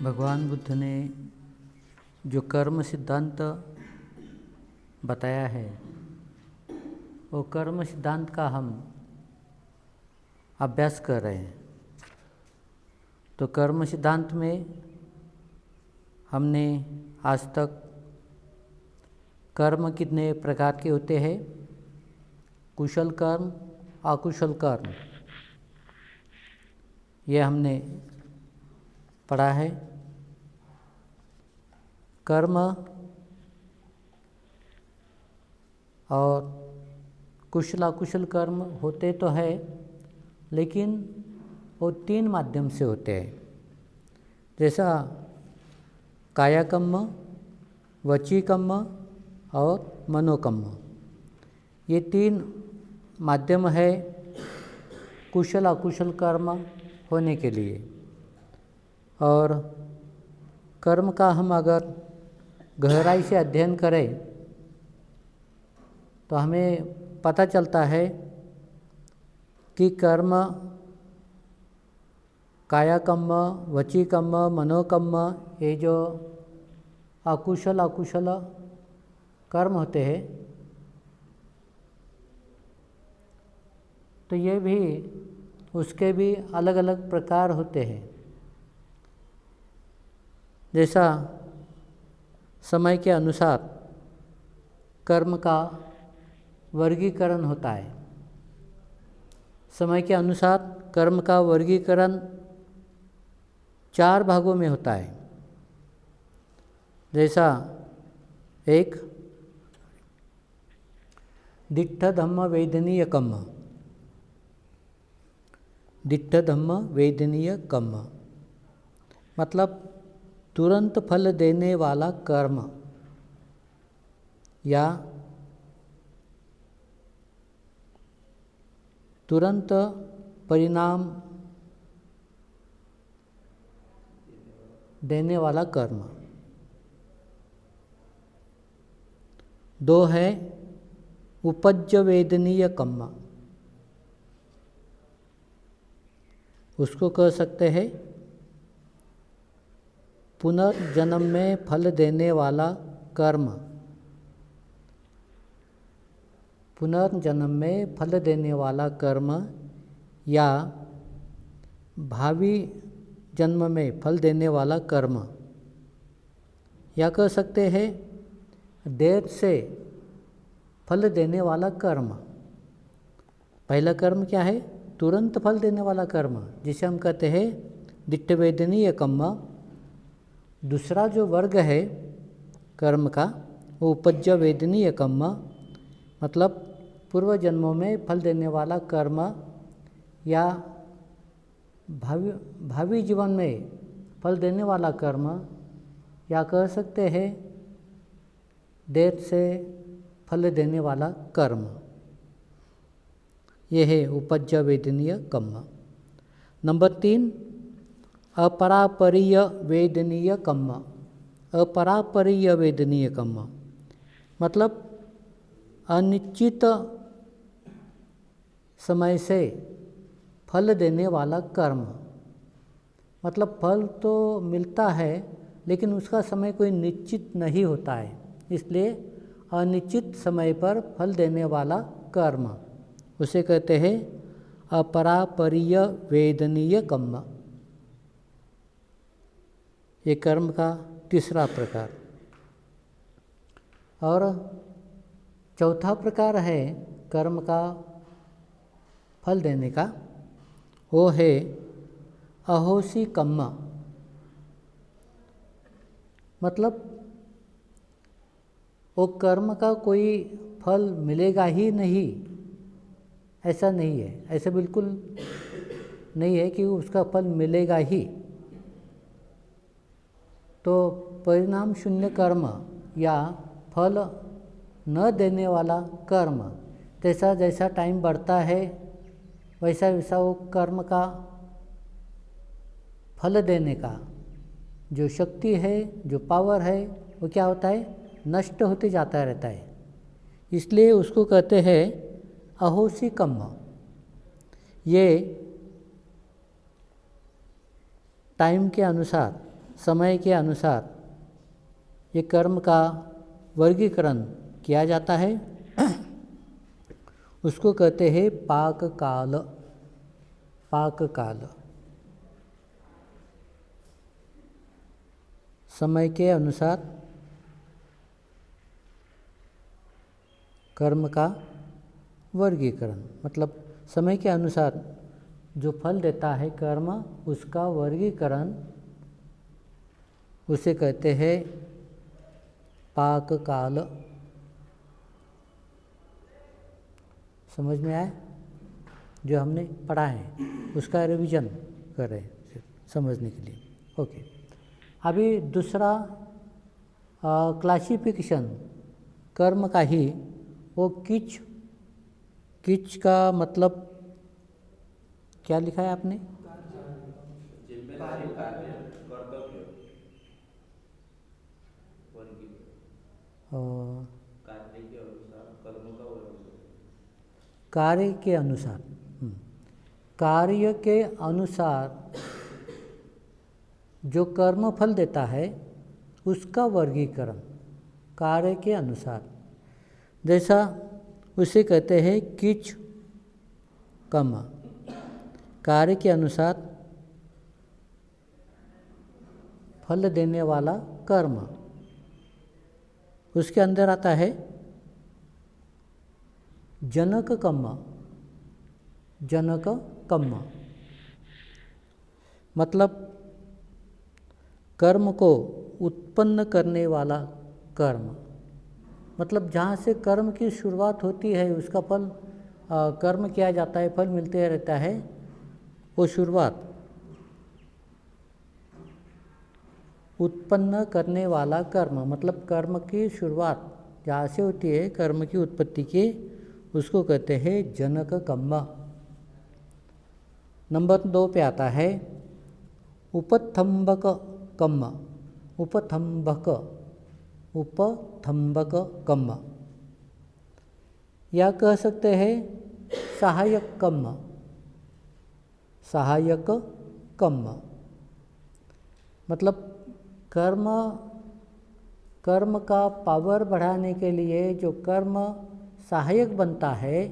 भगवान बुद्ध ने जो कर्म सिद्धांत बताया है वो कर्म सिद्धांत का हम अभ्यास कर रहे हैं। तो कर्म सिद्धांत में हमने आज तक कर्म कितने प्रकार के होते हैं, कुशल कर्म, अकुशल कर्म, ये हमने पढ़ा है। कर्म और कुशल अकुशल कर्म होते तो है, लेकिन वो तीन माध्यम से होते हैं। जैसा कायाकर्म, वचीकर्म और मनोकर्म, ये तीन माध्यम है कुशल अकुशल कर्म होने के लिए। और कर्म का हम अगर गहराई से अध्ययन करें तो हमें पता चलता है कि कर्म कायाकर्म, वचीकर्म, मनोकर्म, ये जो अकुशल कर्म होते हैं तो ये भी उसके भी अलग अलग प्रकार होते हैं। जैसा समय के अनुसार कर्म का वर्गीकरण होता है। समय के अनुसार कर्म का वर्गीकरण 4 भागों में होता है। जैसा एक दिट्ठ धम्म वेदनीय कर्म, दिट्ठ धम्म वेदनीय कर्म मतलब तुरंत फल देने वाला कर्म या तुरंत परिणाम देने वाला कर्म। 2 है उपज्य वेदनीय कर्म, उसको कह सकते हैं पुनर्जन्म में फल देने वाला कर्म, पुनर्जन्म में फल देने वाला कर्म या भावी जन्म में फल देने वाला कर्म, या कह सकते हैं देर से फल देने वाला कर्म। पहला कर्म क्या है? तुरंत फल देने वाला कर्म, जिसे हम कहते हैं दिट्ठ वेदनीय कर्म। दूसरा जो वर्ग है कर्म का वो उपज्य वेदनीय कर्म, मतलब पूर्व जन्मों में फल देने वाला कर्म या भावी जीवन में फल देने वाला कर्म, या कह सकते हैं देर से फल देने वाला कर्म। यह है उपज्य वेदनीय कर्म। नंबर 3 अपरापरीय वेदनीय कर्म। अपरापरीय वेदनीय कर्म मतलब अनिश्चित समय से फल देने वाला कर्म। मतलब फल तो मिलता है लेकिन उसका समय कोई निश्चित नहीं होता है, इसलिए अनिश्चित समय पर फल देने वाला कर्म उसे कहते हैं अपरापरीय वेदनीय कर्म। ये कर्म का तीसरा प्रकार। और चौथा प्रकार है कर्म का फल देने का, वो है अहोसी कर्म। मतलब वो कर्म का कोई फल मिलेगा ही नहीं, ऐसा नहीं है, ऐसा बिल्कुल नहीं है कि उसका फल मिलेगा ही। तो परिणाम शून्य कर्म या फल न देने वाला कर्म, जैसा जैसा टाइम बढ़ता है वैसा वैसा वो कर्म का फल देने का जो शक्ति है, जो पावर है, वो क्या होता है? नष्ट होते जाता रहता है। इसलिए उसको कहते हैं अहोसी कर्म। ये टाइम के अनुसार समय के अनुसार ये कर्म का वर्गीकरण किया जाता है उसको कहते हैं पाक काल। पाक काल समय के अनुसार कर्म का वर्गीकरण, मतलब समय के अनुसार जो फल देता है कर्म, उसका वर्गीकरण उसे कहते हैं पाक काल। समझ में आए? जो हमने पढ़ा है उसका रिवीजन कर रहे हैं समझने के लिए। ओके, अभी दूसरा क्लासिफिकेशन कर्म का ही, वो किच। किच का मतलब क्या लिखा है आपने? कार्य के अनुसार। कार्य के अनुसार जो कर्म फल देता है उसका वर्गीकरण कार्य के अनुसार। जैसा उसे कहते हैं किच कर्म, कार्य के अनुसार फल देने वाला कर्म। उसके अंदर आता है जनक कर्म। जनक कर्म मतलब कर्म को उत्पन्न करने वाला कर्म, मतलब जहाँ से कर्म की शुरुआत होती है उसका फल कर्म किया जाता है, फल मिलते रहता है। वो शुरुआत उत्पन्न करने वाला कर्म, मतलब कर्म की शुरुआत जहाँ से होती है कर्म की उत्पत्ति की, उसको कहते हैं जनक कर्म। नंबर 2 पे आता है उपथंबक कर्म। उपथंबक कर्म, या कह सकते हैं सहायक कर्म। सहायक कर्म मतलब कर्म का पावर बढ़ाने के लिए जो कर्म सहायक बनता है,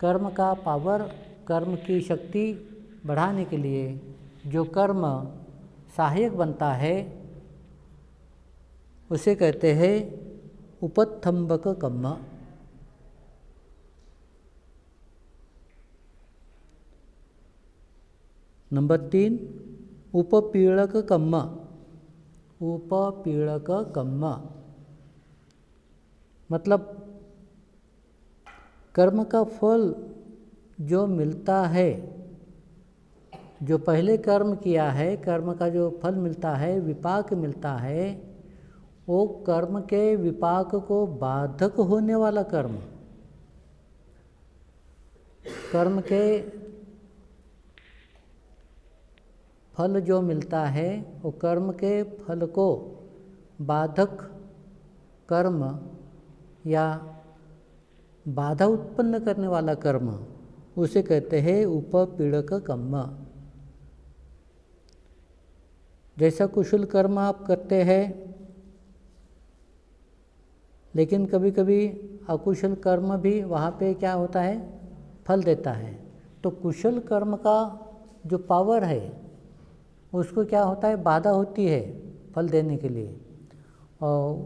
कर्म का पावर, कर्म की शक्ति बढ़ाने के लिए जो कर्म सहायक बनता है उसे कहते हैं उपथंबक कर्म। नंबर 3 उपपीड़क कर्म। उपपीड़क कर्म मतलब कर्म का फल जो मिलता है, जो पहले कर्म किया है, कर्म का जो फल मिलता है, विपाक मिलता है, वो कर्म के विपाक को बाधक होने वाला कर्म। कर्म के फल जो मिलता है वो कर्म के फल को बाधक कर्म या बाधा उत्पन्न करने वाला कर्म, उसे कहते हैं उपपीड़क कर्म। जैसा कुशल कर्म आप करते हैं, लेकिन कभी कभी अकुशल कर्म भी वहाँ पे क्या होता है, फल देता है। तो कुशल कर्म का जो पावर है उसको क्या होता है, बाधा होती है फल देने के लिए, और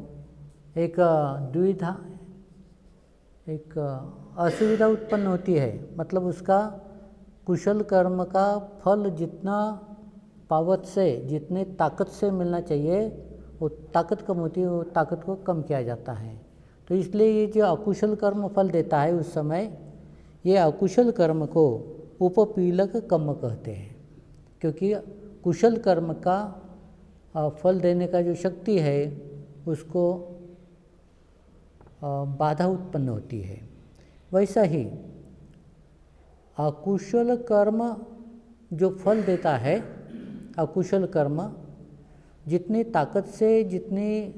एक दुविधा, एक असुविधा उत्पन्न होती है। मतलब उसका कुशल कर्म का फल जितना पावत से, जितने ताकत से मिलना चाहिए, वो ताकत कम होती है, वो ताकत को कम किया जाता है। तो इसलिए ये जो अकुशल कर्म फल देता है उस समय, ये अकुशल कर्म को उपपीड़क कर्म कहते हैं, क्योंकि कुशल कर्म का फल देने का जो शक्ति है उसको बाधा उत्पन्न होती है। वैसा ही अकुशल कर्म जो फल देता है, अकुशल कर्म जितनी ताकत से, जितनी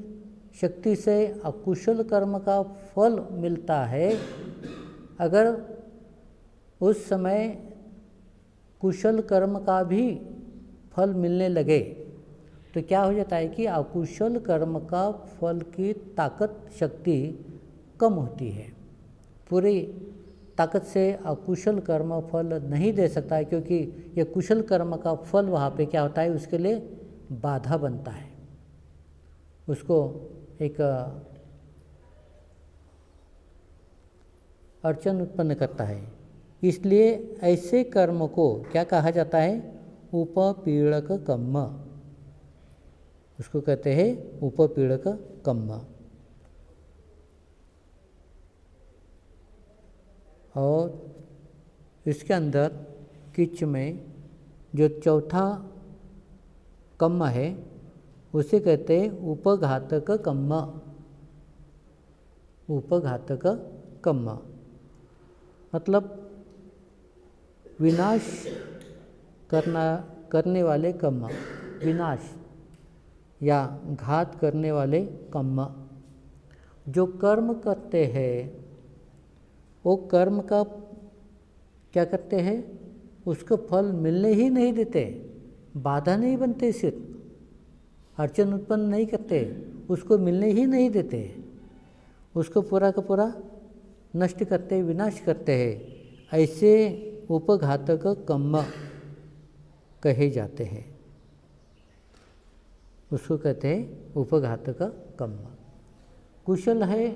शक्ति से अकुशल कर्म का फल मिलता है, अगर उस समय कुशल कर्म का भी फल मिलने लगे तो क्या हो जाता है कि अकुशल कर्म का फल की ताकत शक्ति कम होती है। पूरी ताकत से अकुशल कर्म फल नहीं दे सकता है, क्योंकि ये कुशल कर्म का फल वहाँ पे क्या होता है, उसके लिए बाधा बनता है, उसको एक अड़चन उत्पन्न करता है। इसलिए ऐसे कर्म को क्या कहा जाता है, उपपीड़क कर्म, उसको कहते हैं उपपीड़क कर्म। और इसके अंदर किच में जो चौथा कर्म है उसे कहते हैं उपघातक कर्म। उपघातक कर्म मतलब विनाश करने वाले कर्म, विनाश या घात करने वाले कर्म। जो कर्म करते हैं वो कर्म का क्या करते हैं, उसको फल मिलने ही नहीं देते, बाधा नहीं बनते, सिर्फ अड़चन उत्पन्न नहीं करते, उसको मिलने ही नहीं देते, उसको पूरा का पूरा नष्ट करते, विनाश करते हैं। ऐसे उपघातक कर्म कहे जाते हैं, उसको कहते हैं उपघातक कर्म। कुशल है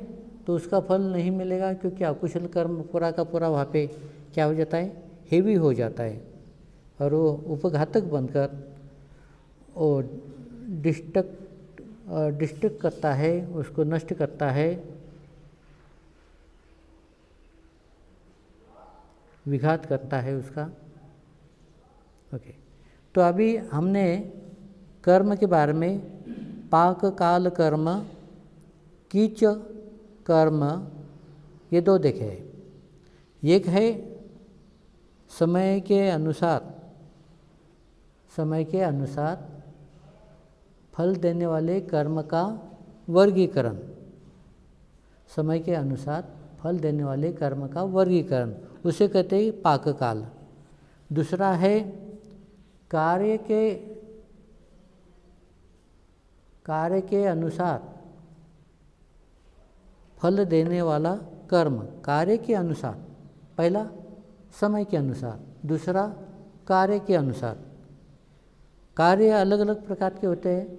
तो उसका फल नहीं मिलेगा, क्योंकि अकुशल कर्म पूरा का पूरा वहाँ पे क्या हो जाता है, हेवी हो जाता है, और वो उपघातक बनकर वो डिस्ट्रक्ट करता है, उसको नष्ट करता है, विघात करता है उसका। ओके, तो अभी हमने कर्म के बारे में पाक काल कर्म, कीच कर्म, ये दो देखे हैं। एक है समय के अनुसार फल देने वाले कर्म का वर्गीकरण, समय के अनुसार फल देने वाले कर्म का वर्गीकरण, उसे कहते हैं पाक काल। दूसरा है कार्य के अनुसार फल देने वाला कर्म, कार्य के अनुसार, पहला समय के अनुसार, दूसरा कार्य के अनुसार। कार्य अलग अलग प्रकार के होते हैं,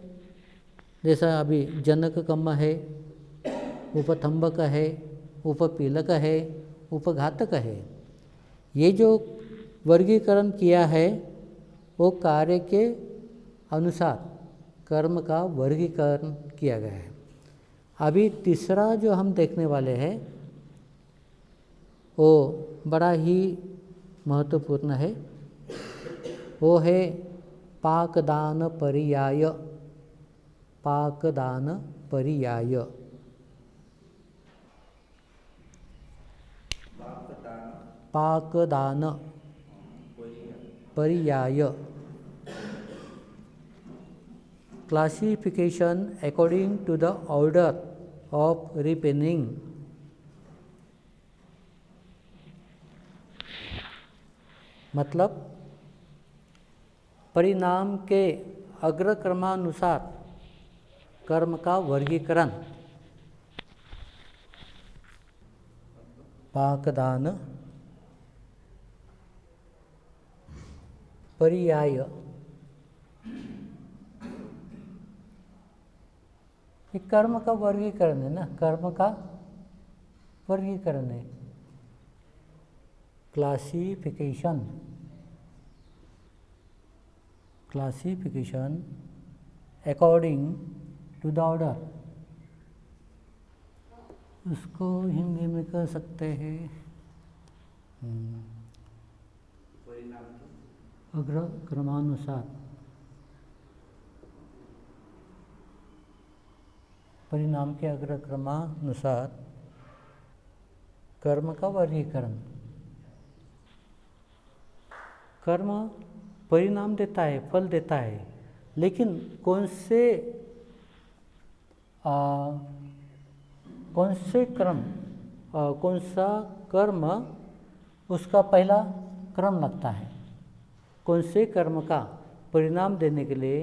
जैसा अभी जनक कर्म है, उपथंबक है, उपपीलक है, उपघातक है। ये जो वर्गीकरण किया है वो कार्य के अनुसार कर्म का वर्गीकरण किया गया है। अभी तीसरा जो हम देखने वाले हैं वो बड़ा ही महत्वपूर्ण है, वो है पाकदान पर्याय। पाकदान पर्याय, पाकदान पर्याय, classification according to the order of repenning। मतलब परिणाम के अग्रक्रमानुसार कर्म का वर्गीकरण। पाकदान पर्याय, ये कर्म का वर्गीकरण है ना, कर्म का वर्गीकरण है, classification according to the order. उसको हिंदी में कह सकते हैं अग्रक्रमानुसार, परिणाम के अग्रक्रमानुसार कर्म का वर्गीकरण। कर्म परिणाम देता है, फल देता है, लेकिन कौन सा कर्म उसका पहला क्रम लगता है, कौन से कर्म का परिणाम देने के लिए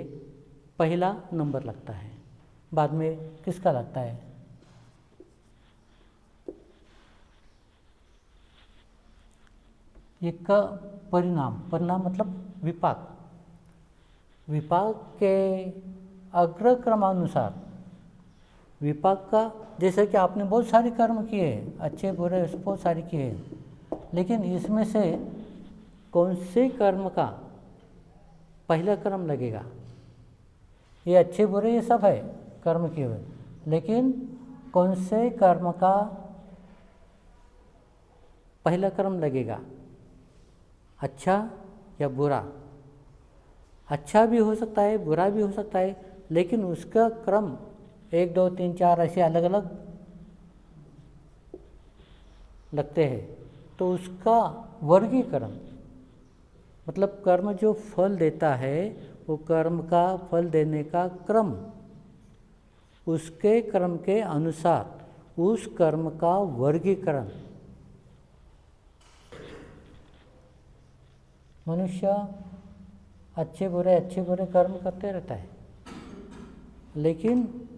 पहला नंबर लगता है, बाद में किसका लगता है? एक का परिणाम, परिणाम मतलब विपाक, विपाक के अग्रक्रमानुसार, विपाक का, जैसे कि आपने बहुत सारे कर्म किए, अच्छे बुरे बहुत सारे किए, लेकिन इसमें से कौन से कर्म का पहला कर्म लगेगा? ये अच्छे बुरे ये सब है कर्म किए हुए, लेकिन कौन से कर्म का पहला कर्म लगेगा? अच्छा या बुरा? अच्छा भी हो सकता है, बुरा भी हो सकता है, लेकिन उसका क्रम 1 2 3 4 ऐसे अलग अलग लगते हैं। तो उसका वर्गीकरण मतलब कर्म जो फल देता है, वो कर्म का फल देने का क्रम, उसके क्रम के अनुसार उस कर्म का वर्गीकरण। मनुष्य अच्छे बुरे कर्म करते रहता है, लेकिन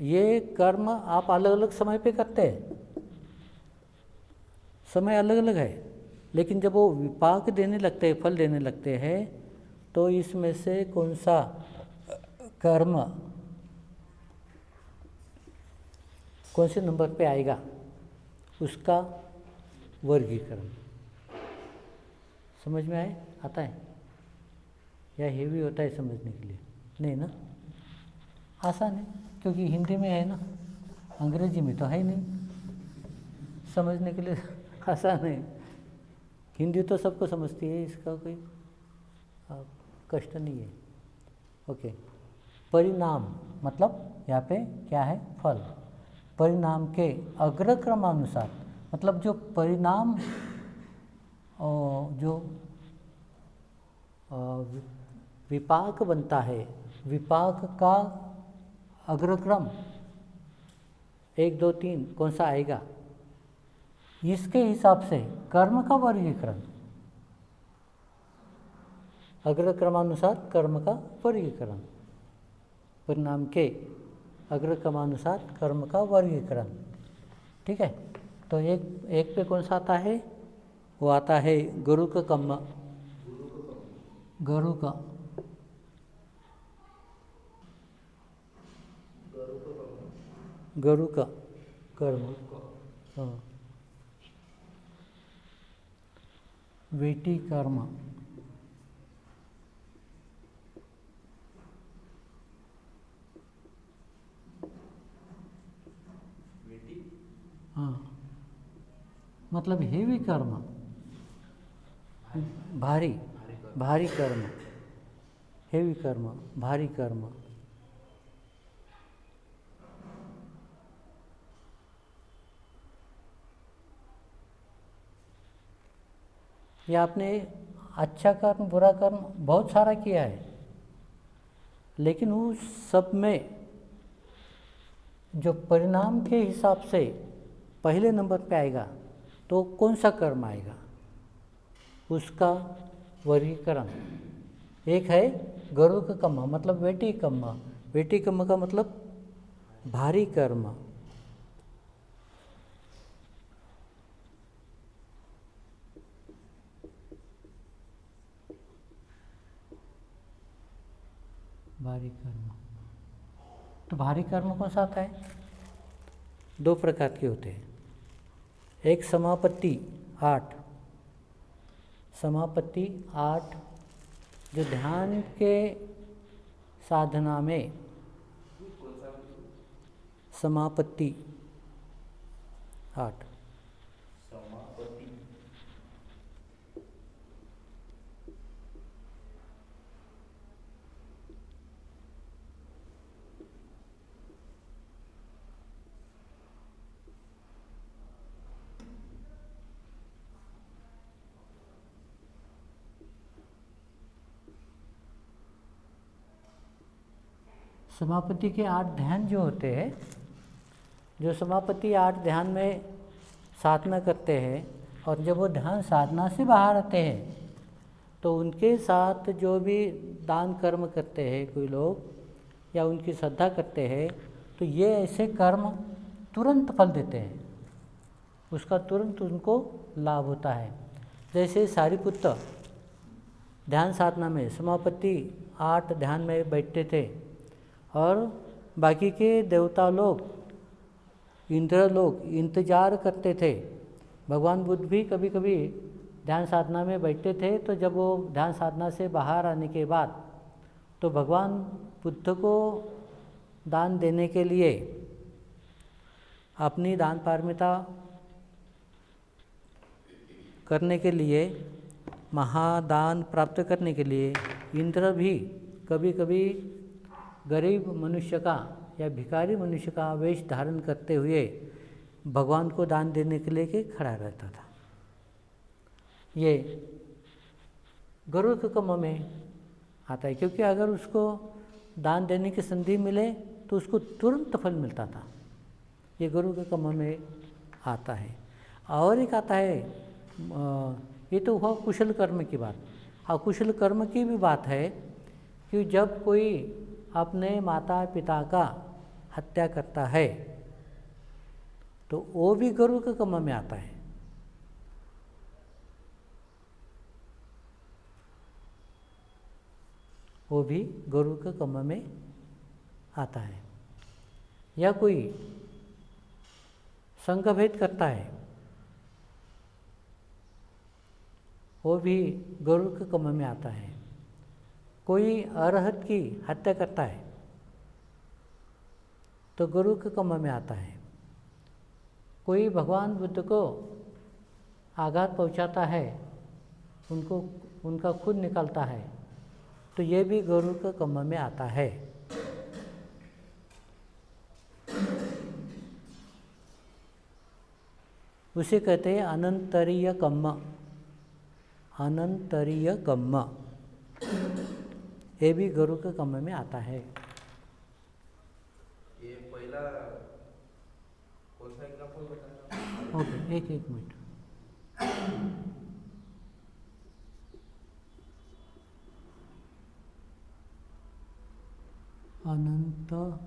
ये कर्म आप अलग अलग समय पे करते हैं, समय अलग अलग है, लेकिन जब वो विपाक देने लगते हैं, फल देने लगते हैं, तो इसमें से कौन सा कर्म कौन से नंबर पे आएगा, उसका वर्गीकरण। समझ में आए? आता है या हेवी होता है समझने के लिए? नहीं ना, आसान है, क्योंकि हिंदी में है ना, अंग्रेजी में तो है नहीं, समझने के लिए आसान है। हिंदी तो सबको समझती है, इसका कोई कष्ट नहीं है। ओके, परिणाम मतलब यहाँ पे क्या है? फल। परिणाम के अग्रक्रमानुसार मतलब जो परिणाम जो विपाक बनता है, विपाक का अग्रक्रम 1 2 3 कौन सा आएगा, इसके हिसाब से कर्म का वर्गीकरण, अग्रक्रमानुसार कर्म का वर्गीकरण, परिणाम के अग्रक्रमानुसार कर्म का वर्गीकरण। ठीक है, तो एक पे कौन सा आता है? वो आता है गुरु का कर्म, गुरु का कर्म, हाँ, वेटी कर्म, हाँ, मतलब हेवी कर्म, भारी कर्म, हेवी कर्म, भारी कर्म। ये आपने अच्छा कर्म बुरा कर्म बहुत सारा किया है, लेकिन उस सब में जो परिणाम के हिसाब से पहले नंबर पे आएगा, तो कौन सा कर्म आएगा, उसका वर्गीकरण। एक है गुरु का कर्म मतलब वेटी कर्म, वेटी कर्म का मतलब भारी कर्म, भारी कर्म। तो भारी कर्म कौन सा आता है? 2 प्रकार के होते हैं। एक समापत्ति 8, समापत्ति 8 जो ध्यान के साधना में, समापत्ति 8, समापत्ति के 8 ध्यान जो होते हैं, जो समापत्ति 8 ध्यान में साधना करते हैं, और जब वो ध्यान साधना से बाहर आते हैं, तो उनके साथ जो भी दान कर्म करते हैं कोई लोग या उनकी श्रद्धा करते हैं, तो ये ऐसे कर्म तुरंत फल देते हैं, उसका तुरंत उनको लाभ होता है। जैसे सारिपुत्र ध्यान साधना में समापत्ति 8 ध्यान में बैठते थे और बाकी के देवता लोग, इंद्र लोग इंतजार करते थे। भगवान बुद्ध भी कभी कभी ध्यान साधना में बैठते थे, तो जब वो ध्यान साधना से बाहर आने के बाद तो भगवान बुद्ध को दान देने के लिए, अपनी दान पारमिता करने के लिए, महादान प्राप्त करने के लिए इंद्र भी कभी कभी गरीब मनुष्य का या भिखारी मनुष्य का वेश धारण करते हुए भगवान को दान देने के लिए के खड़ा रहता था। ये गरुड़ कर्म में आता है, क्योंकि अगर उसको दान देने की संधि मिले तो उसको तुरंत फल मिलता था। ये गरुड़ कर्म में आता है। और एक आता है, ये तो हुआ कुशल कर्म की बात। अकुशल कर्म की भी बात है कि जब कोई अपने माता पिता का हत्या करता है तो वो भी गरुड़ के कर्म में आता है। वो भी गरुड़ के कर्म में आता है। या कोई संघभेद करता है, वो भी गरुड़ के कर्म में आता है। कोई अरहत की हत्या करता है तो गरुड़ के कर्म में आता है। कोई भगवान बुद्ध को आघात पहुंचाता है, उनका खून निकलता है, तो ये भी गरुड़ के कर्म में आता है। उसे कहते हैं अनंतरीय कर्म। अनंतरीय कर्म ये भी गरुड़ के कर्म में आता है। ये पहला कौन सा एग्जाम्पल बताना? ओके, एक मिनट। अनंतरीय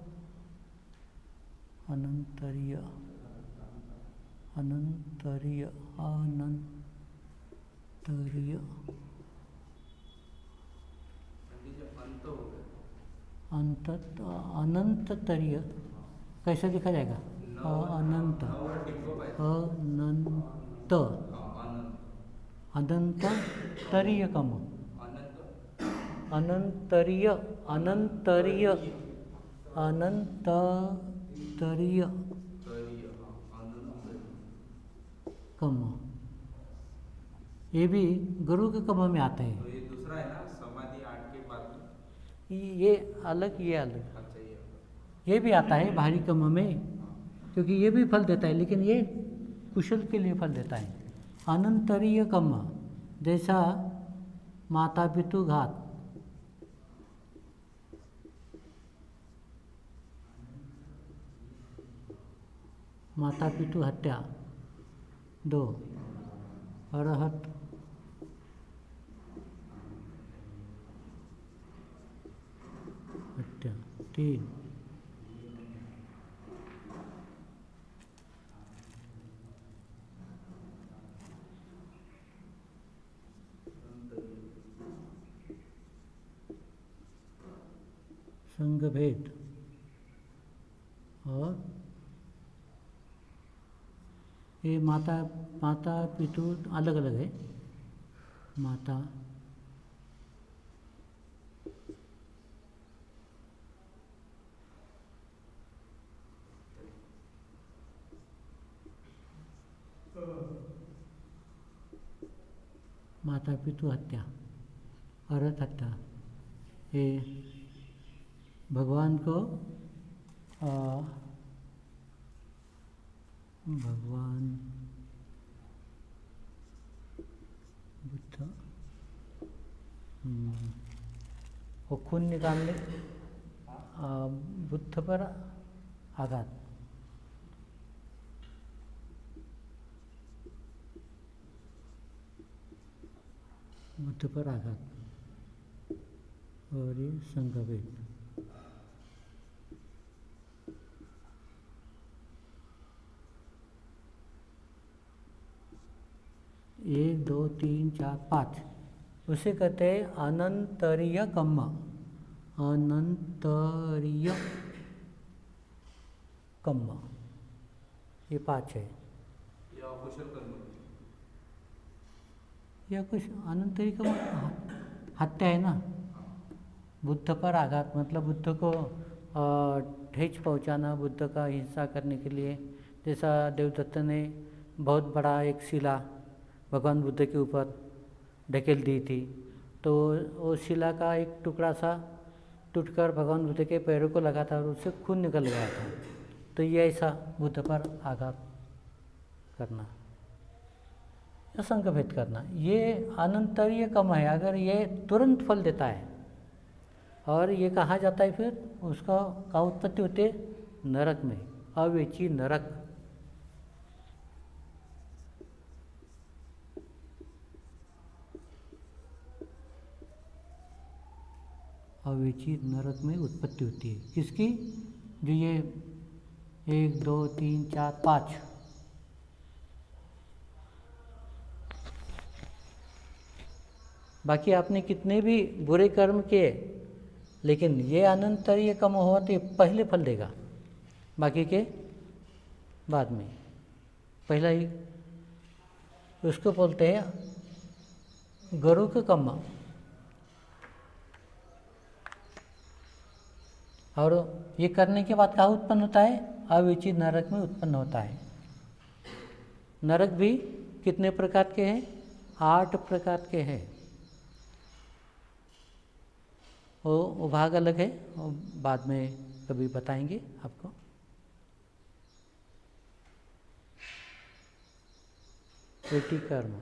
अनंतरीय कैसे लिखा जाएगा? अनंत अनंतरीय कर्म। अनंतरीय कर्म, ये भी गुरु के कर्म में आते हैं। तो ये दूसरा है ना, समाधि 8 के बाद में? ये अलग, ये अलग। अच्छा, ये भी आता है बाहरी कर्म में, क्योंकि ये भी फल देता है, लेकिन ये कुशल के लिए फल देता है। अनंतरीय कर्म जैसा माता पितु घात, माता पितु हत्या 2, अरहत हत्या 3, संघभेद और ये माता पितु अलग अलग है। माता पितु हत्या, अरहत हत्या, ये भगवान को भगवान बुद्ध वो खून निकालने बुद्ध पर आघात, बुद्ध पर आघात और ये संघभेद। एक, दो, तीन, चार, पाँच, उसे कहते हैं अनंतरीय कम्म। अनंतरीय कम्म, ये पाँच है। या अकुशल कर्म, या कुछ अनंतरीय कम्म हत्या है ना। बुद्ध पर आघात मतलब बुद्ध को ठेस पहुंचाना, बुद्ध का हिंसा करने के लिए। जैसा देवदत्त ने बहुत बड़ा एक शिला भगवान बुद्ध के ऊपर ढकेल दी थी, तो वो शिला का एक टुकड़ा सा टूटकर भगवान बुद्ध के पैरों को लगा था और उससे खून निकल गया था। तो ये ऐसा बुद्ध पर आघात करना या संघभेद करना, ये अनंतरीय कम है। अगर ये तुरंत फल देता है और ये कहा जाता है, फिर उसका का उत्पत्ति होती है नरक में, अवेची नरक। अवेची नरक में उत्पत्ति होती है किसकी? जो ये 1, 2, 3, 4, 5 बाकी आपने कितने भी बुरे कर्म किए, लेकिन ये अनंतरीय कम हुआ तो ये पहले फल देगा, बाकी के बाद में। पहला ही उसको बोलते हैं गुरु का कम्म। और ये करने के बाद कहाँ उत्पन्न होता है? अविचित नरक में उत्पन्न होता है। नरक भी कितने प्रकार के हैं? 8 प्रकार के हैं। वो भाग अलग है, वो बाद में कभी बताएंगे आपको। पेटी कर्म,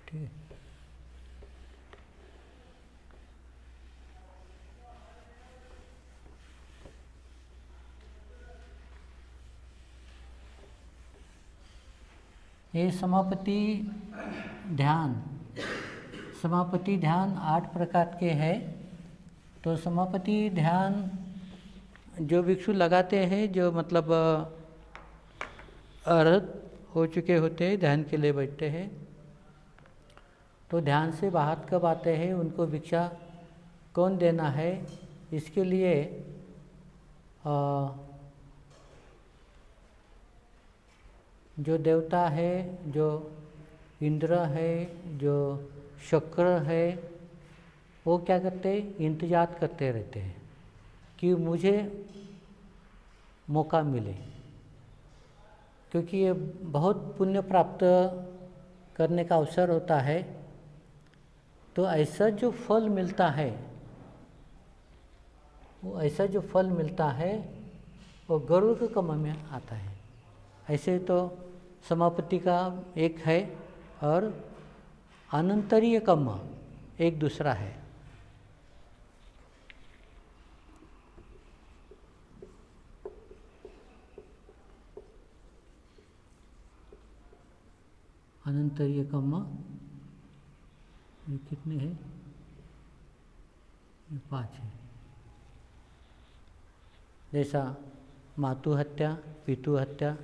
ठीक है। ये समापति ध्यान, समापति ध्यान 8 प्रकार के हैं। तो समापति ध्यान जो भिक्षु लगाते हैं, जो मतलब अर्हत हो चुके होते हैं, ध्यान के लिए बैठते हैं, तो ध्यान से बाहर कब आते हैं, उनको भिक्षा कौन देना है, इसके लिए जो देवता है, जो इंद्र है, जो शुक्र है, वो क्या करते हैं? इंतजार करते रहते हैं कि मुझे मौका मिले, क्योंकि ये बहुत पुण्य प्राप्त करने का अवसर होता है। तो ऐसा जो फल मिलता है, वो ऐसा जो फल मिलता है वो गरुड़ के कम में आता है। ऐसे तो समापति का एक है और अनंतरीय कम्म एक दूसरा है। अनंतरीय कम्म ये कितने हैं? ये 5 है। जैसा मातु हत्या, पितु हत्या,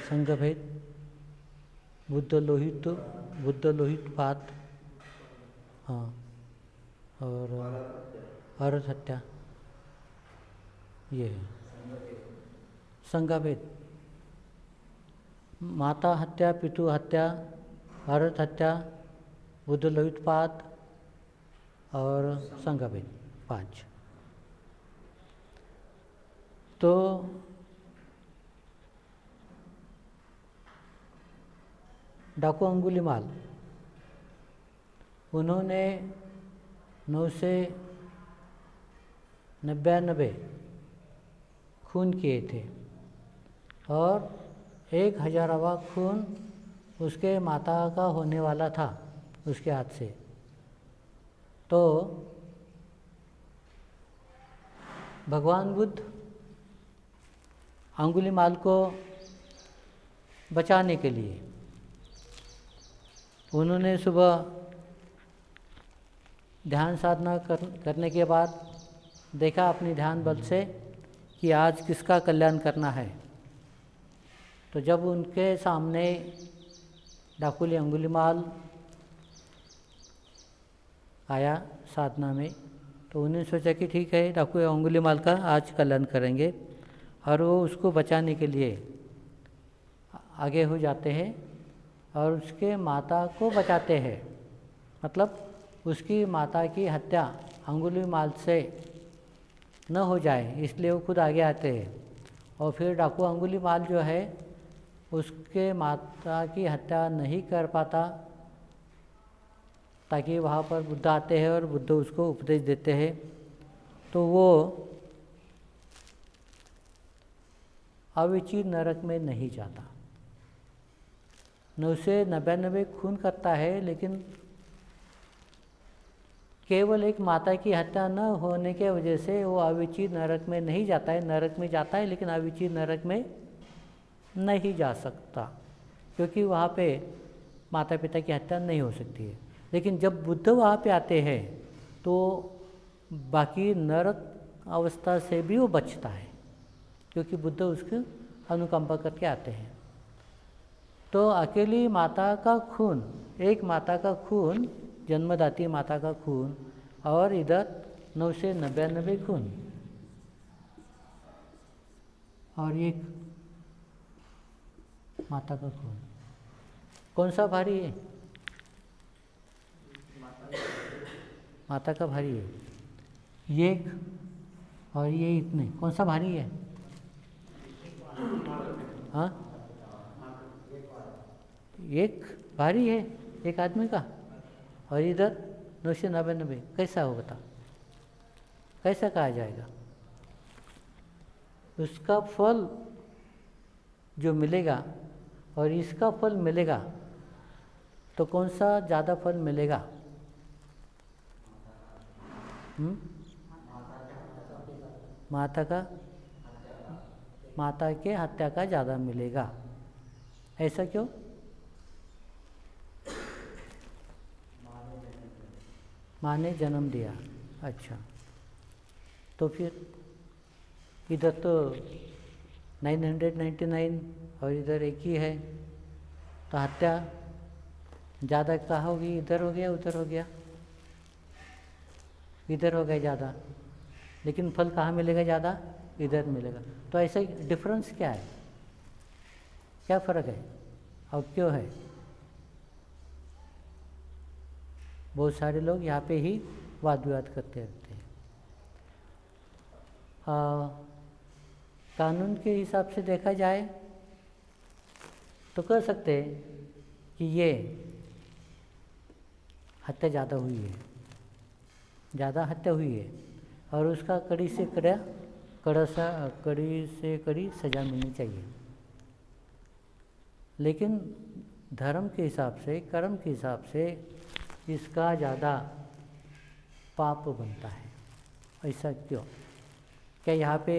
संघभेद, बुद्ध लोहित पात, हाँ, और औरत हत्या, ये है संघभेद। माता हत्या, पितु हत्या, औरत हत्या, बुद्ध लोहित पात और संघभेद, 5। तो डाकू अंगुलीमाल, उन्होंने 999 खून किए थे और 1000वां खून उसके माता का होने वाला था उसके हाथ से। तो भगवान बुद्ध अंगुलीमाल को बचाने के लिए उन्होंने सुबह ध्यान साधना करने के बाद देखा अपनी ध्यान बल से कि आज किसका कल्याण करना है। तो जब उनके सामने डाकुली अंगुलीमाल आया साधना में, तो उन्होंने सोचा कि ठीक है, डाकुली अंगुलीमाल का आज कल्याण करेंगे, और वो उसको बचाने के लिए आगे हो जाते हैं और उसके माता को बचाते हैं। मतलब उसकी माता की हत्या अंगुलीमाल से न हो जाए, इसलिए वो खुद आगे आते हैं। और फिर डाकू अंगुलीमाल जो है उसके माता की हत्या नहीं कर पाता, ताकि वहाँ पर बुद्ध आते हैं और बुद्ध उसको उपदेश देते हैं। तो वो अविची नरक में नहीं जाता। 999 खून करता है, लेकिन केवल एक माता की हत्या न होने के वजह से वो अविची नरक में नहीं जाता है। नरक में जाता है लेकिन अविची नरक में नहीं जा सकता, क्योंकि वहाँ पे माता पिता की हत्या नहीं हो सकती है। लेकिन जब बुद्ध वहाँ पे आते हैं तो बाकी नरक अवस्था से भी वो बचता है, क्योंकि बुद्ध उसकी अनुकंपा करके आते हैं। तो अकेली माता का खून, एक माता का खून, जन्मदाती माता का खून, और इधर 999 खून, और एक माता का खून, कौन सा भारी है? माता का भारी है। ये एक और ये इतने, कौन सा भारी है? हाँ, एक भारी है एक आदमी का, और इधर 999। कैसा हो बता, कैसा कहा जाएगा? उसका फल जो मिलेगा और इसका फल मिलेगा, तो कौन सा ज़्यादा फल मिलेगा? माता के हत्या का ज़्यादा मिलेगा। ऐसा क्यों? माँ ने जन्म दिया। अच्छा, तो फिर इधर तो 999 और इधर एक ही है, तो हत्या ज़्यादा कहाँ होगी? इधर हो गया, उधर हो गया, इधर हो गया ज़्यादा, लेकिन फल कहाँ मिलेगा? ज़्यादा इधर मिलेगा। तो ऐसा डिफरेंस क्या है? क्या फ़र्क है और क्यों है? बहुत सारे लोग यहाँ पे ही वाद विवाद करते रहते हैं। कानून के हिसाब से देखा जाए तो कह सकते हैं कि ये हत्या ज़्यादा हुई है, ज़्यादा हत्या हुई है, और उसका कड़ी से कड़ी सज़ा मिलनी चाहिए। लेकिन धर्म के हिसाब से, कर्म के हिसाब से इसका ज़्यादा पाप बनता है। ऐसा क्यों? क्या यहाँ पे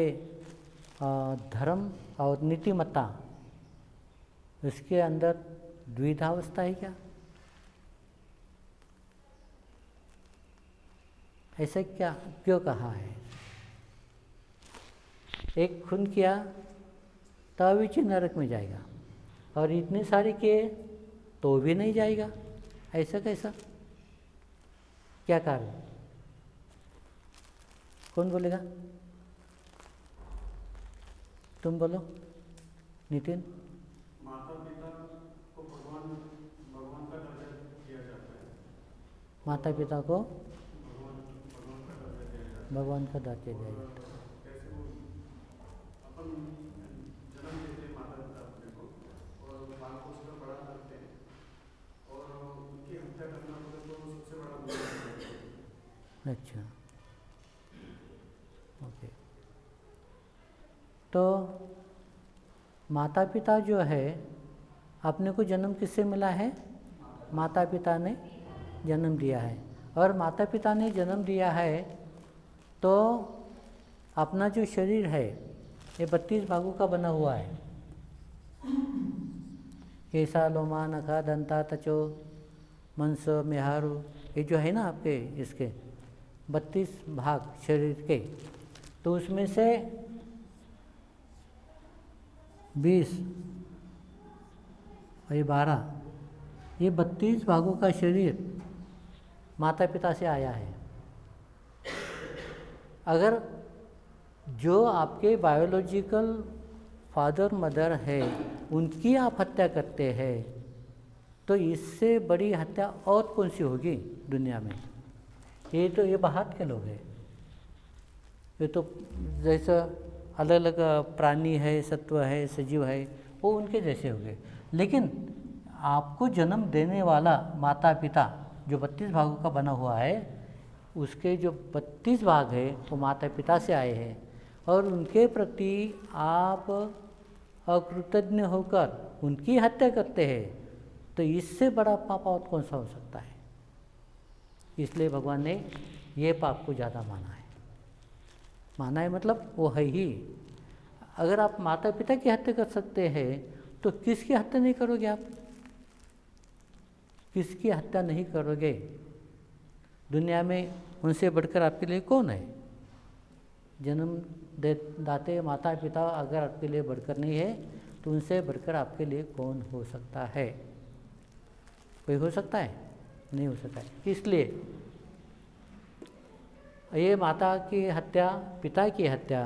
धर्म और नीतिमत्ता, इसके अंदर द्विधावस्था है क्या? ऐसा क्या क्यों कहा है? एक खून किया तो अविची नरक में जाएगा, और इतने सारे किए तो भी नहीं जाएगा। ऐसा कैसा? क्या कारण? कौन बोलेगा? तुम बोलो नितिन। माता पिता को भगवान का दर्जा दिया जाता है। माता पिता को भगवान का दर्जा दिया जाता है। भगवान का दर्जा दिया जाता है। कैसे वो अपन जन्म देते हैं माता पिता अपने को, और बाल को उसका बड़ा करते हैं, और उनकी हत्या करना पड़े तो सबसे बड़ा गुनाह है। अच्छा, ओके। तो माता पिता जो है, अपने को जन्म किससे मिला है? माता पिता ने जन्म दिया है। और माता पिता ने जन्म दिया है तो अपना जो शरीर है ये 32 भागों का बना हुआ है। केसा, लोमा, नखा, दंता, त्वचो, मंस, मेहारू, ये जो है ना आपके इसके 32 भाग शरीर के, तो उसमें से 20 और ये 12, ये 32 भागों का शरीर माता पिता से आया है। अगर जो आपके बायोलॉजिकल फादर मदर है उनकी आप हत्या करते हैं तो इससे बड़ी हत्या और कौन सी होगी दुनिया में। ये बाहर के लोग हैं, ये तो जैसा अलग अलग प्राणी है, सत्व है, सजीव है, वो उनके जैसे हो गए। लेकिन आपको जन्म देने वाला माता पिता जो 32 भागों का बना हुआ है, उसके जो 32 भाग है वो माता पिता से आए हैं और उनके प्रति आप अकृतज्ञ होकर उनकी हत्या करते हैं तो इससे बड़ा पाप और कौन सा हो सकता है। इसलिए भगवान ने ये पाप को ज़्यादा माना है मतलब वो है ही। अगर आप माता पिता की हत्या कर सकते हैं तो किसकी हत्या नहीं करोगे आप? किसकी हत्या नहीं करोगे? दुनिया में उनसे बढ़कर आपके लिए कौन है? जन्म दाते माता पिता अगर आपके लिए बढ़कर नहीं है तो उनसे बढ़कर आपके लिए कौन हो सकता है? कोई हो सकता है? नहीं हो सकता है। इसलिए ये माता की हत्या, पिता की हत्या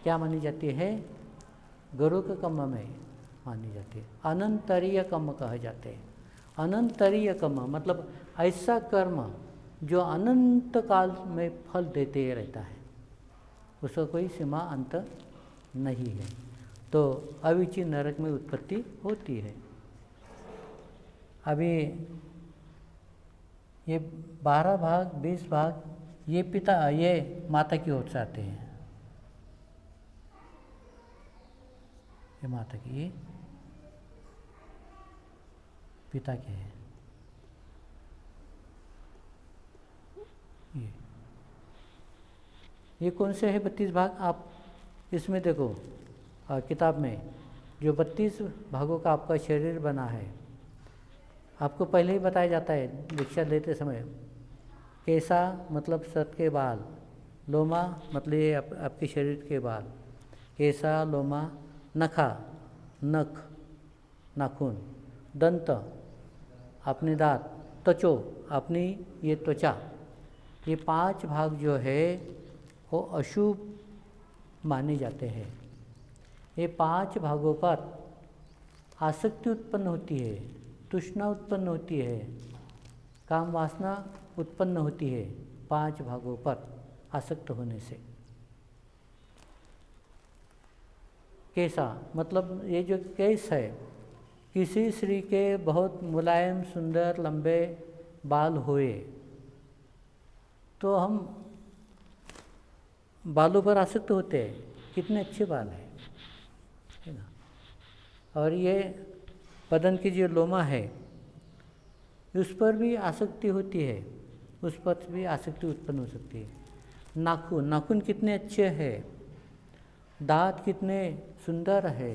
क्या मानी जाती है? गरुक कर्म में मानी जाती है। अनंतरीय कर्म कहे जाते हैं। अनंतरीय कर्म मतलब ऐसा कर्म जो अनंत काल में फल देते रहता है, उसका कोई सीमा अंत नहीं है। तो अविची नरक में उत्पत्ति होती है। अभी ये 12 भाग 20 भाग ये माता की ओर से आते हैं। ये माता की, ये पिता के हैं। ये कौन से है 32 भाग? आप इसमें देखो किताब में जो 32 भागों का आपका शरीर बना है, आपको पहले ही बताया जाता है दीक्षा लेते समय। केसा मतलब सर के बाल, लोमा मतलब ये आपके शरीर के बाल, केसा लोमा, नखा नख नाखून, दंत अपने दांत, त्वचो अपनी ये त्वचा, ये 5 भाग जो है वो अशुभ माने जाते हैं। ये 5 भागों पर आसक्ति उत्पन्न होती है, तृष्णा उत्पन्न होती है, काम वासना उत्पन्न होती है 5 भागों पर आसक्त होने से। कैसा मतलब ये जो केस है, किसी स्त्री के बहुत मुलायम सुंदर लंबे बाल हुए तो हम बालों पर आसक्त होते हैं, कितने अच्छे बाल हैं, है ना। और ये बदन की जो लोमा है उस पर भी आसक्ति होती है, उस पर भी आसक्ति उत्पन्न हो सकती है। नाखून, नाखून कितने अच्छे हैं, दांत कितने सुंदर है,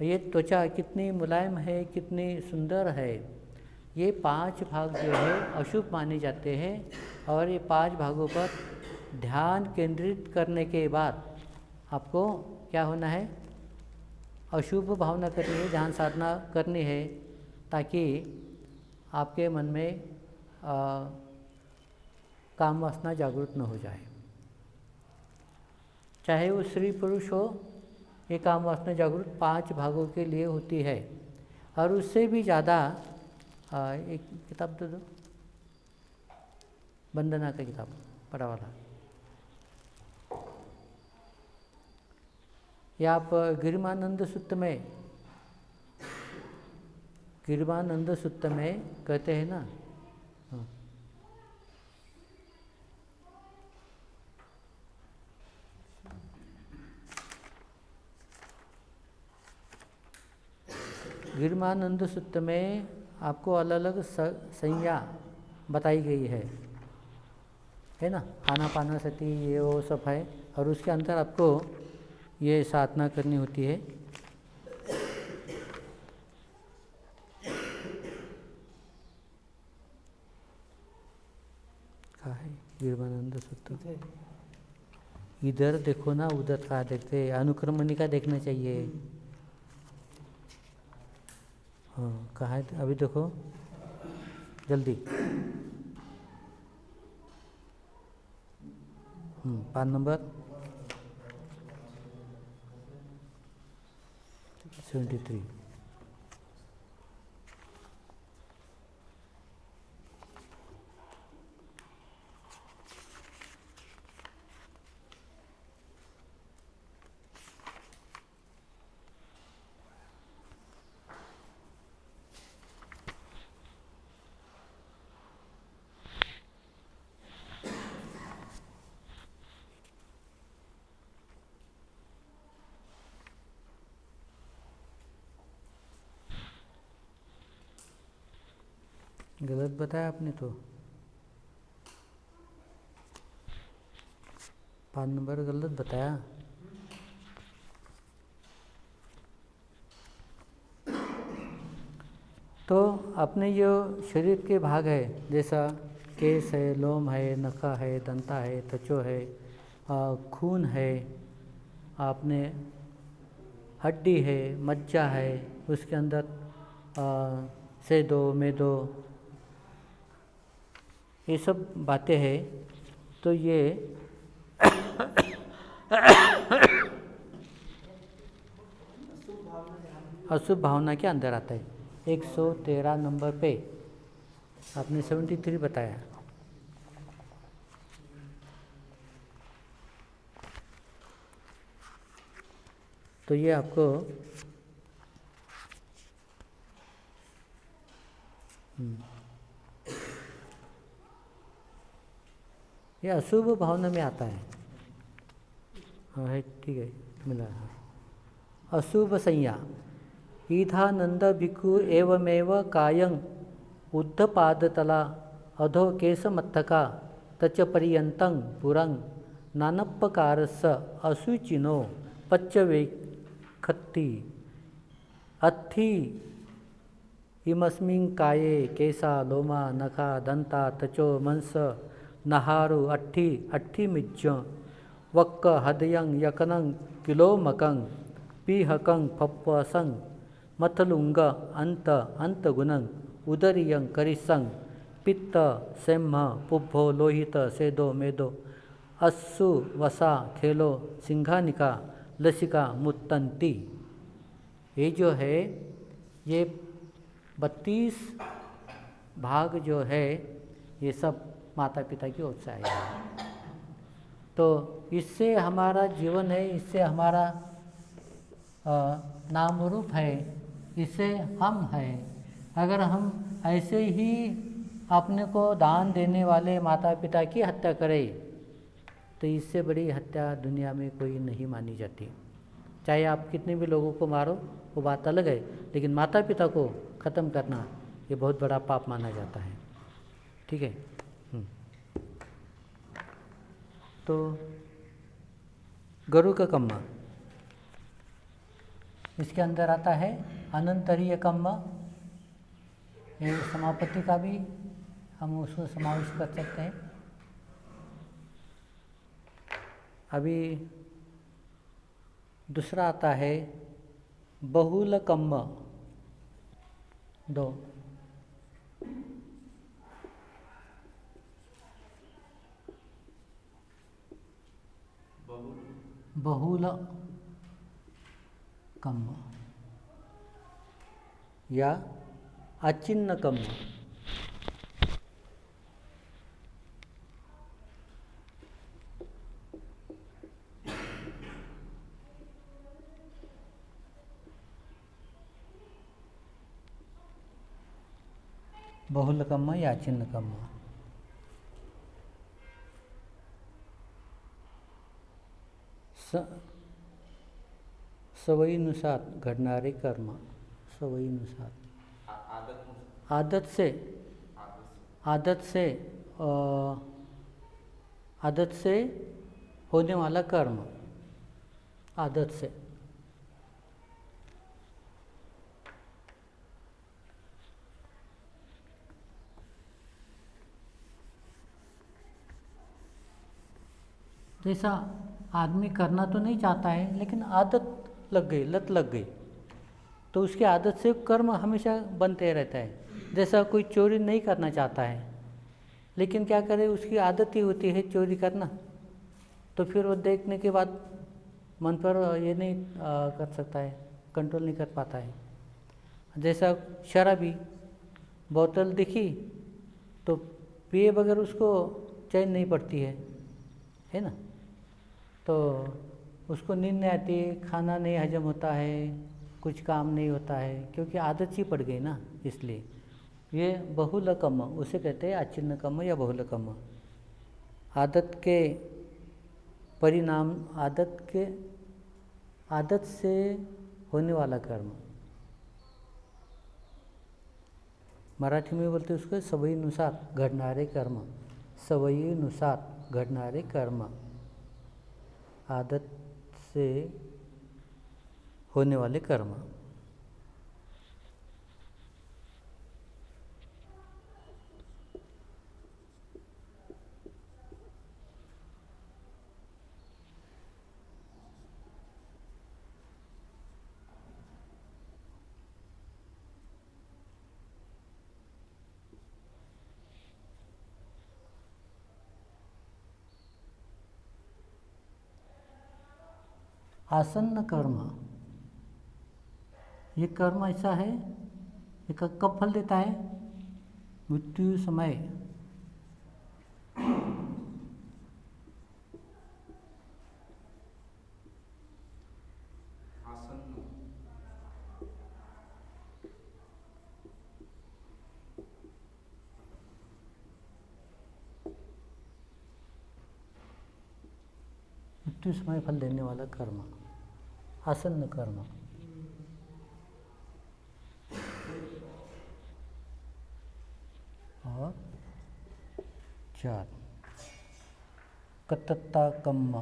ये त्वचा कितनी मुलायम है, कितनी सुंदर है। ये 5 भाग जो है अशुभ माने जाते हैं और ये 5 भागों पर ध्यान केंद्रित करने के बाद आपको क्या होना है? अशुभ भावना करनी है, ध्यान साधना करनी है ताकि आपके मन में काम वासना जागृत न हो जाए। चाहे वो स्त्री पुरुष हो, ये काम वासना जागृत 5 भागों के लिए होती है। और उससे भी ज़्यादा एक किताब दे दो, वंदना का किताब बड़ा वाला, या आप गिरिमानंद सूत्र में, गिरिमानंद सूत्र में कहते हैं ना, गिरिमानंद सूत्र में आपको अलग अलग संज्ञा बताई गई है है ना, आनापानसति ये वो सब है, और उसके अंदर आपको ये साधना करनी होती है। कहाँ है वीरवानंद सूत्र? इधर देखो ना, उधर कहाँ देखते, अनुक्रमणिका देखना चाहिए। हाँ कहाँ है, अभी देखो जल्दी। 5 नंबर 73। गलत बताया आपने तो, 5 नंबर गलत बताया। तो अपने जो शरीर के भाग है, जैसा केस है, लोम है, नखा है, दंता है, त्वचा है, खून है, आपने हड्डी है, मज्जा है, उसके अंदर सेदो मेदो, ये सब बातें हैं। तो ये अशुभ भावना के अंदर आता है। 113 नंबर पे आपने 73 बताया। तो ये आपको ये अशुभ भावना में आता है। हाँ है, ठीक है, मिला। अशुभ संज्ञा ईथानंद भिक्खु एवमेव कायं उद्धपादतला अधो केशमत्थका तच पर्यन्तं पुरं नानप्पकारस्य अशुचिनो पच्चवेक्षति अत्थि इमस्मिन् काये केशा लोमा नखा दंता तचो मंस नहारु अट्ठी अट्ठिमिज्ज वक्क हदयं यकनं किलोमकं पीहकं पप्पसं मथलुंग अंत अंतगुणं उदरियं करिसं पित्त सेम्ह पुब्भो लोहित सेदो मेदो अस्सु वसा खेलो सिंघानिका लसिका मुत्तंती। ये जो है ये 32 भाग जो है ये सब माता पिता की ओर से आए। तो इससे हमारा जीवन है, इससे हमारा नाम रूप है, इससे हम हैं। अगर हम ऐसे ही अपने को दान देने वाले माता पिता की हत्या करें तो इससे बड़ी हत्या दुनिया में कोई नहीं मानी जाती। चाहे आप कितने भी लोगों को मारो वो बात अलग है, लेकिन माता पिता को ख़त्म करना ये बहुत बड़ा पाप माना जाता है। ठीक है। तो गरु का कम्मा, इसके अंदर आता है अनंतरीय कम्मा। ये समापत्ति का भी हम उसको समावेश कर सकते हैं। अभी दूसरा आता है बहुल कम्मा 2। बहुल कम्मा या अचिन्न कम्मा। बहुल कम्मा या अचिन्न कम्मा। सवयीनुसार घडणारे कर्म, सवयीनुसार आदत से आदत से होने वाला कर्म, आदत से। जैसा आदमी करना तो नहीं चाहता है, लेकिन आदत लग गई, लत लग गई, तो उसकी आदत से कर्म हमेशा बनते रहता है। जैसा कोई चोरी नहीं करना चाहता है, लेकिन क्या करे, उसकी आदत ही होती है चोरी करना, तो फिर वो देखने के बाद मन पर ये नहीं कर सकता है, कंट्रोल नहीं कर पाता है। जैसा शराबी, बोतल दिखी तो पिए बगैर उसको चैन नहीं पड़ती है ना, तो उसको नींद नहीं आती, खाना नहीं हजम होता है, कुछ काम नहीं होता है, क्योंकि आदत सी पड़ गई ना। इसलिए ये बहुल कर्म, उसे कहते हैं आच्छिन्न कर्म या बहुल कर्म। आदत के परिणाम, आदत से होने वाला कर्म, मराठी में बोलते उसको सवयीनुसार घडणारे कर्म, सवयीनुसार घडणारे कर्म, आदत से होने वाले कर्म। आसन्न कर्म, ये कर्म ऐसा है, ये कब फल देता है? मृत्यु समय। मृत्यु समय फल देने वाला कर्म, आसन्न कर्म। और 4 कतत्ता कर्म,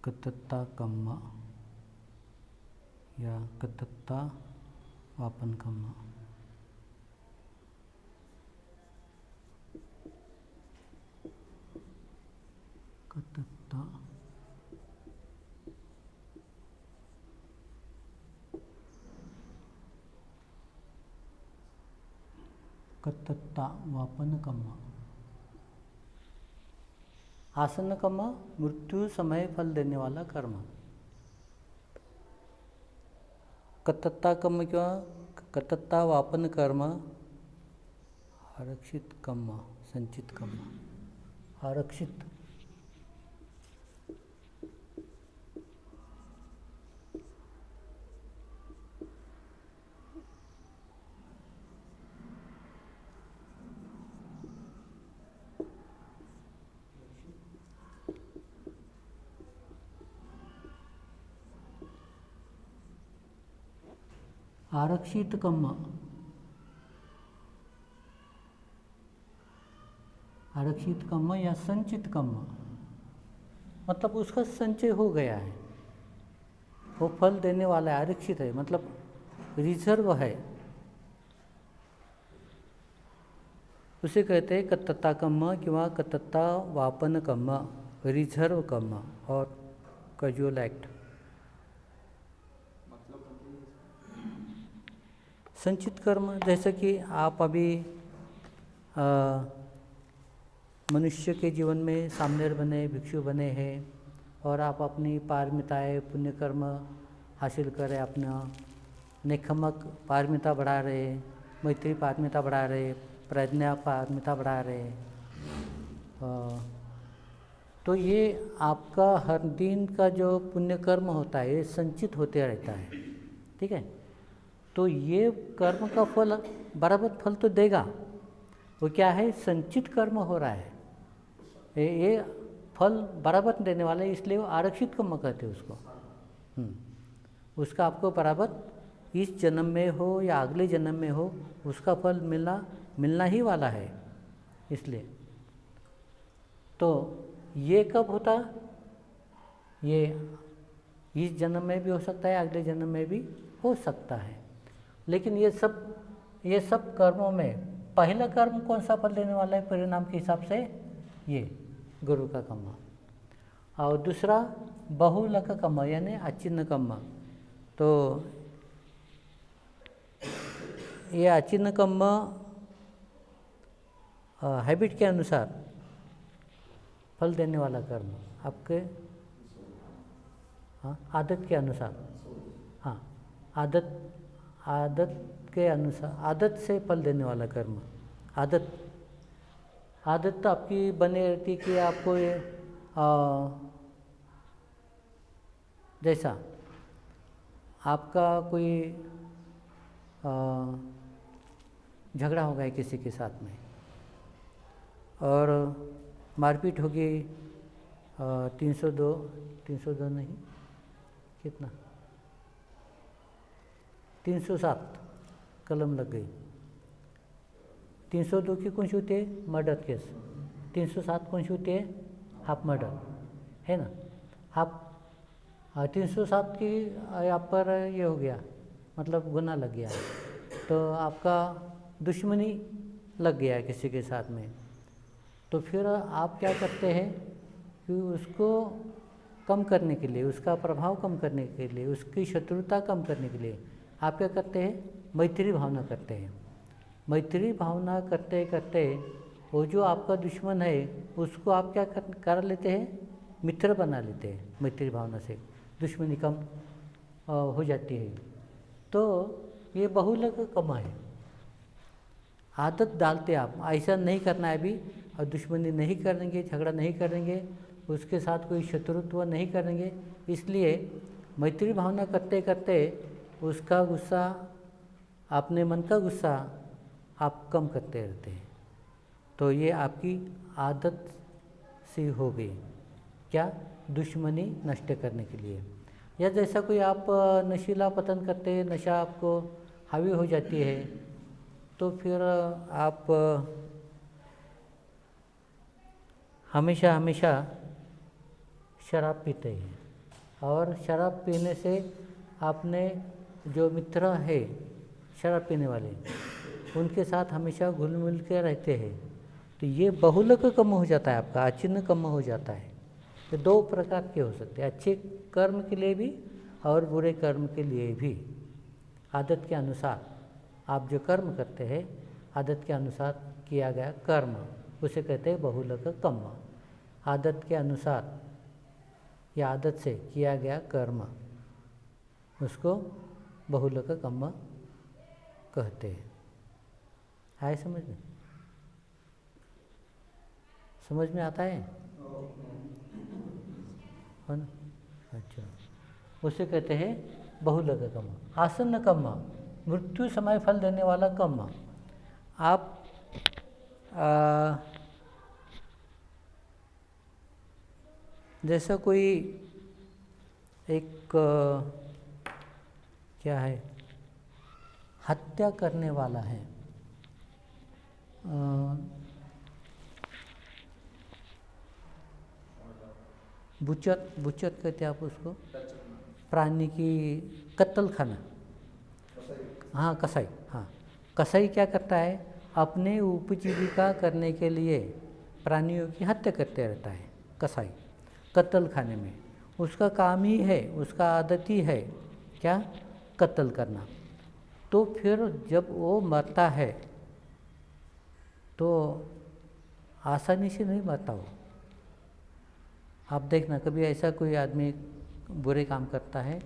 कतत्ता कर्म या कतत्ता वापन कर्म। कतत्ता वापन कर्म। आसन्न कर्म मृत्यु समय फल देने वाला कर्म। कतत्ता कर्म क्या? कतत्ता वापन कर्म, आरक्षित कर्म, संचित कर्म। आरक्षित आरक्षित कर्म, आरक्षित कर्म या संचित कर्म, मतलब उसका संचय हो गया है, वो फल देने वाला है, आरक्षित है, मतलब रिजर्व है, उसे कहते हैं कतत्ता कर्म किंवा कतत्ता वापन कर्म, रिजर्व कर्म और कैजुअल एक्ट। संचित कर्म जैसे कि आप अभी मनुष्य के जीवन में सामनेर बने, भिक्षु बने हैं, और आप अपनी पारमिताएँ पुण्य कर्म हासिल करें, अपना नेकमक पारमिता बढ़ा रहे, मैत्री पारमिता बढ़ा रहे, प्रज्ञा पारमिता बढ़ा रहे, तो ये आपका हर दिन का जो पुण्य कर्म होता है ये संचित होते रहता है, ठीक है। तो ये कर्म का फल बराबर फल तो देगा, वो क्या है, संचित कर्म हो रहा है, ये फल बराबर देने वाला है, इसलिए वो आरक्षित कर्म कहते हैं उसको। उसका आपको बराबर इस जन्म में हो या अगले जन्म में हो, उसका फल मिलना ही वाला है। इसलिए तो ये कब होता, ये इस जन्म में भी हो सकता है, अगले जन्म में भी हो सकता है। लेकिन ये सब कर्मों में पहला कर्म कौन सा फल देने वाला है परिणाम के हिसाब से? ये गुरु का कर्म। और दूसरा बहुलक कर्म यानी अचिन्ह कर्म। तो ये अचिन्ह कर्म हैबिट के अनुसार फल देने वाला कर्म, आपके आदत के अनुसार, आदत के अनुसार, आदत से फल देने वाला कर्म। आदत तो आपकी बने रहती कि आपको ये जैसा आपका कोई झगड़ा हो गया किसी के साथ में और मारपीट होगी, 302 नहीं, कितना 307 कलम लग गई। 302 की कौन सी होती है? Murder case. 307 कौन सी होती है? हाफ मर्डर, है ना। हाफ 307 की आप पर ये हो गया, मतलब गुनाह लग गया, तो आपका दुश्मनी लग गया है किसी के साथ में। तो फिर आप क्या करते हैं कि उसको कम करने के लिए, उसका प्रभाव कम करने के लिए, उसकी शत्रुता कम करने के लिए आप क्या करते हैं? मैत्री भावना करते हैं। मैत्री भावना करते करते वो जो आपका दुश्मन है उसको आप क्या कर लेते हैं? मित्र बना लेते हैं। मैत्री भावना से दुश्मनी कम हो जाती है। तो ये बहुलक कर्म है। आदत डालते आप, ऐसा नहीं करना है अभी, और दुश्मनी नहीं करेंगे, झगड़ा नहीं करेंगे, उसके साथ कोई शत्रुत्व नहीं करेंगे। इसलिए मैत्री भावना करते करते उसका गुस्सा, अपने मन का गुस्सा आप कम करते रहते हैं। तो ये आपकी आदत सी हो गई, क्या? दुश्मनी नष्ट करने के लिए। या जैसा कोई आप नशीला पतन करते हैं, नशा आपको हावी हो जाती है, तो फिर आप हमेशा शराब पीते हैं, और शराब पीने से आपने जो मित्र है शराब पीने वाले, उनके साथ हमेशा घुल मिल के रहते हैं, तो ये बहुलक कर्म हो जाता है, आपका अचिन्ह कर्म हो जाता है। तो दो प्रकार के हो सकते हैं, अच्छे कर्म के लिए भी और बुरे कर्म के लिए भी। आदत के अनुसार आप जो कर्म करते हैं, आदत के अनुसार किया गया कर्म, उसे कहते हैं बहुलक कर्म। आदत के अनुसार या आदत से किया गया कर्म, उसको बहुलक कर्म कहते हैं। आए समझ में आता है ना? अच्छा, उसे कहते हैं बहुलक कर्म। आसन्न कर्म, मृत्यु समय फल देने वाला कर्म। आप जैसा कोई एक क्या है, हत्या करने वाला है, बुचत कहते हैं आप उसको, प्राणी की कत्ल खाना, हाँ कसाई। हाँ, कसाई क्या करता है? अपने उपजीविका करने के लिए प्राणियों की हत्या करते रहता है। कसाई कत्ल खाने में उसका काम ही है, उसका आदत ही है क्या? कत्ल करना। तो फिर जब वो मरता है तो आसानी से नहीं मरता वो। आप देखना, कभी ऐसा कोई आदमी बुरे काम करता है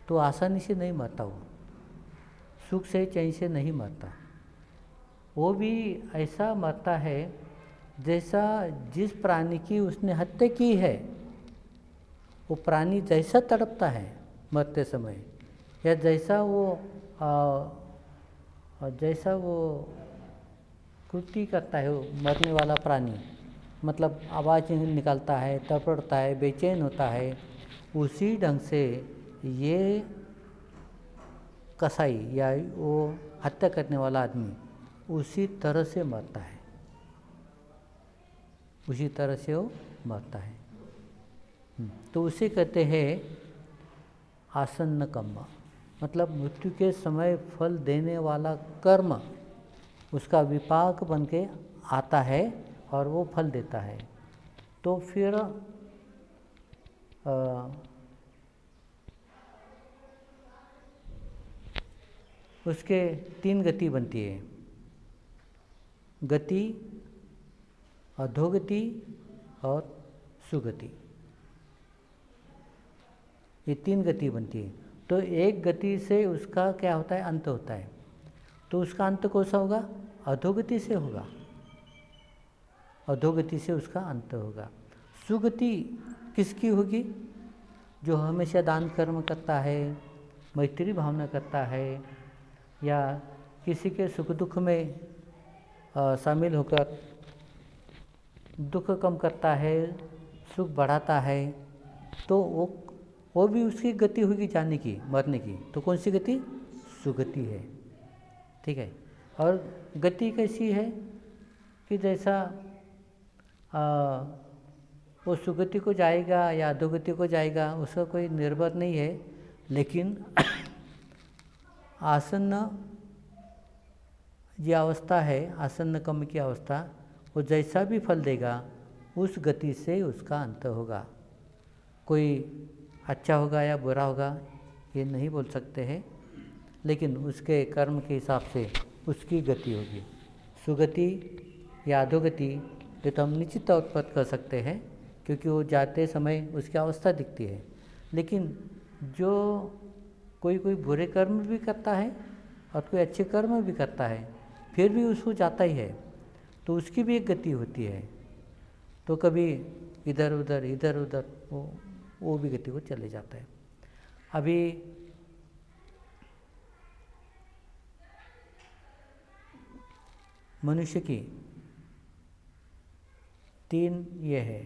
तो आसानी से नहीं मरता वो, सुख से चैन से नहीं मरता। वो भी ऐसा मरता है जैसा जिस प्राणी की उसने हत्या की है, वो प्राणी जैसा तड़पता है मरते समय, या जैसा वो कृति करता है वो मरने वाला प्राणी, मतलब आवाज़ निकालता है, तड़पड़ता है, बेचैन होता है, उसी ढंग से ये कसाई या वो हत्या करने वाला आदमी उसी तरह से मरता है, उसी तरह से वो मरता है। तो उसे कहते हैं आसन्न कर्म, मतलब मृत्यु के समय फल देने वाला कर्म उसका विपाक बन के आता है और वो फल देता है। तो फिर उसके 3 गति बनती है, गति, अधोगति और सुगति, ये 3 गति बनती है। तो एक गति से उसका क्या होता है, अंत होता है। तो उसका अंत कौन सा होगा, अधोगति से होगा, अधोगति से उसका अंत होगा। सुगति किसकी होगी, जो हमेशा दान कर्म करता है, मैत्री भावना करता है, या किसी के सुख दुख में शामिल होकर दुख कम करता है, सुख बढ़ाता है, तो वो भी उसकी गति होगी जाने की, मरने की। तो कौन सी गति, सुगति है, ठीक है। और गति कैसी है कि जैसा वो सुगति को जाएगा या अधोगति को जाएगा उसका कोई निर्भर नहीं है, लेकिन आसन्न जो अवस्था है, आसन्न कर्म की अवस्था, वो जैसा भी फल देगा उस गति से उसका अंत होगा। कोई अच्छा होगा या बुरा होगा ये नहीं बोल सकते हैं, लेकिन उसके कर्म के हिसाब से उसकी गति होगी। सुगति या अधोगति ये तो हम निश्चित तौर पर कर सकते हैं, क्योंकि वो जाते समय उसकी अवस्था दिखती है। लेकिन जो कोई बुरे कर्म भी करता है और कोई अच्छे कर्म भी करता है, फिर भी उसको जाता ही है, तो उसकी भी एक गति होती है। तो कभी इधर उधर वो भी गति को चले जाता है। अभी मनुष्य की 3 ये है,